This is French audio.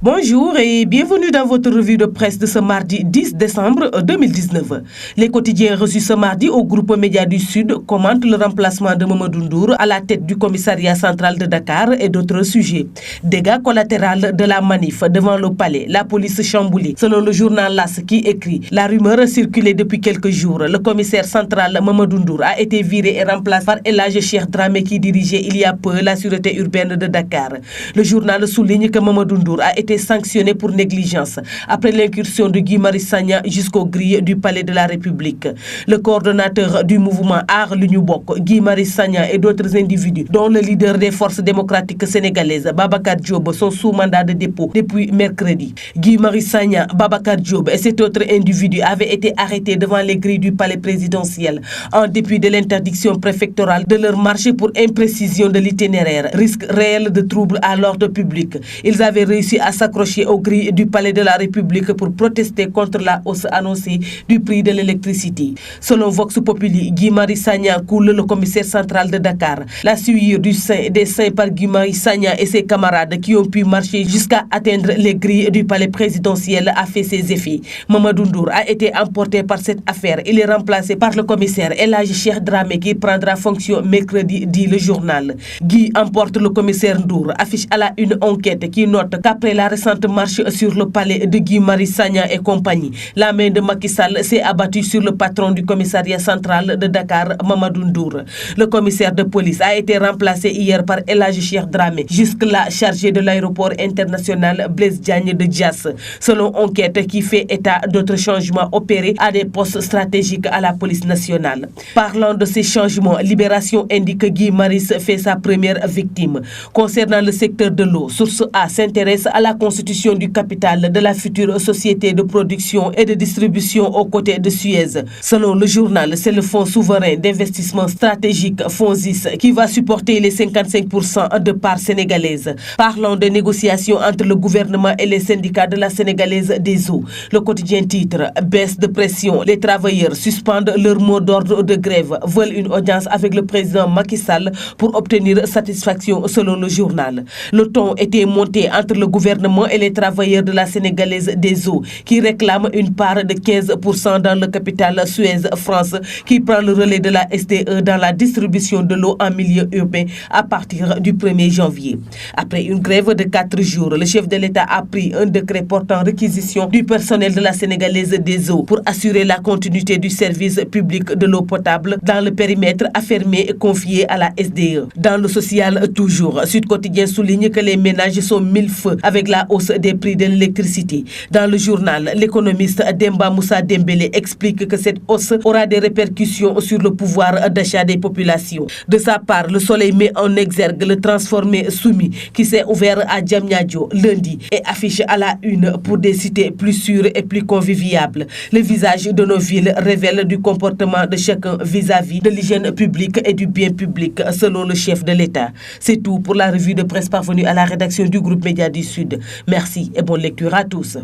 Bonjour et bienvenue dans votre revue de presse de ce mardi 10 décembre 2019. Les quotidiens reçus ce mardi au groupe Média du Sud commentent le remplacement de Mamadou Ndour à la tête du commissariat central de Dakar et d'autres sujets. Dégâts collatéraux de la manif devant le palais, la police chamboulée. Selon le journal LAS qui écrit, la rumeur circulait depuis quelques jours. Le commissaire central Mamadou Ndour a été viré et remplacé par El Hadji Cheikh Dramé qui dirigeait il y a peu la sûreté urbaine de Dakar. Le journal souligne que Mamadou Ndour a été sanctionné pour négligence après l'incursion de Guy Marius Sagna jusqu'aux grilles du palais de la République. Le coordonnateur du mouvement Aar Li Ñu Bokk, Guy Marius Sagna et d'autres individus, dont le leader des forces démocratiques sénégalaises, Babacar Diop, sont sous mandat de dépôt depuis mercredi. Guy Marius Sagna, Babacar Diop et cet autre individu avaient été arrêtés devant les grilles du palais présidentiel en dépit de l'interdiction préfectorale de leur marche pour imprécision de l'itinéraire, risque réel de troubles à l'ordre public. Ils avaient réussi à s'accrocher aux grilles du palais de la République pour protester contre la hausse annoncée du prix de l'électricité. Selon Vox Populi, Guy Marius Sagna coule le commissaire central de Dakar. La sueur du sein des seins par Guy Marius Sagna et ses camarades qui ont pu marcher jusqu'à atteindre les grilles du palais présidentiel a fait ses effets. Mamadou Ndour a été emporté par cette affaire. Il est remplacé par le commissaire El Hadji Cheikh Dramé qui prendra fonction mercredi, dit le journal. Guy emporte le commissaire Ndour, affiche à la une enquête qui note qu'après la récente marche sur le palais de Guy Marius Sagna et compagnie, la main de Macky Sall s'est abattue sur le patron du commissariat central de Dakar, Mamadou Ndour. Le commissaire de police a été remplacé hier par El Hadji Cheikh Dramé, jusque-là chargé de l'aéroport international Blaise Diagne de Diass. Selon enquête qui fait état d'autres changements opérés à des postes stratégiques à la police nationale. Parlant de ces changements, Libération indique que Guy Marius fait sa première victime. Concernant le secteur de l'eau, Source A s'intéresse à la constitution du capital de la future société de production et de distribution aux côtés de Suez. Selon le journal, c'est le Fonds souverain d'investissement stratégique FONSIS qui va supporter les 55% de parts sénégalaises. Parlons de négociations entre le gouvernement et les syndicats de la sénégalaise des eaux. Le quotidien titre baisse de pression. Les travailleurs suspendent leur mot d'ordre de grève, veulent une audience avec le président Macky Sall pour obtenir satisfaction selon le journal. Le ton était monté entre le gouvernement et les travailleurs de la sénégalaise des eaux qui réclament une part de 15% dans le capital Suez France qui prend le relais de la SDE dans la distribution de l'eau en milieu urbain à partir du 1er janvier. Après une grève de 4 jours, le chef de l'État a pris un décret portant réquisition du personnel de la sénégalaise des eaux pour assurer la continuité du service public de l'eau potable dans le périmètre affermé et confié à la SDE. Dans le social toujours, Sud Quotidien souligne que les ménages sont mille feux avec la hausse des prix de l'électricité. Dans le journal, l'économiste Demba Moussa Dembélé explique que cette hausse aura des répercussions sur le pouvoir d'achat des populations. De sa part, Le Soleil met en exergue le transformé Soumis qui s'est ouvert à Diamniadio lundi et affiche à la une pour des cités plus sûres et plus conviviables. Le visage de nos villes révèle du comportement de chacun vis-à-vis de l'hygiène publique et du bien public selon le chef de l'État. C'est tout pour la revue de presse parvenue à la rédaction du groupe Média du Sud. Merci et bonne lecture à tous.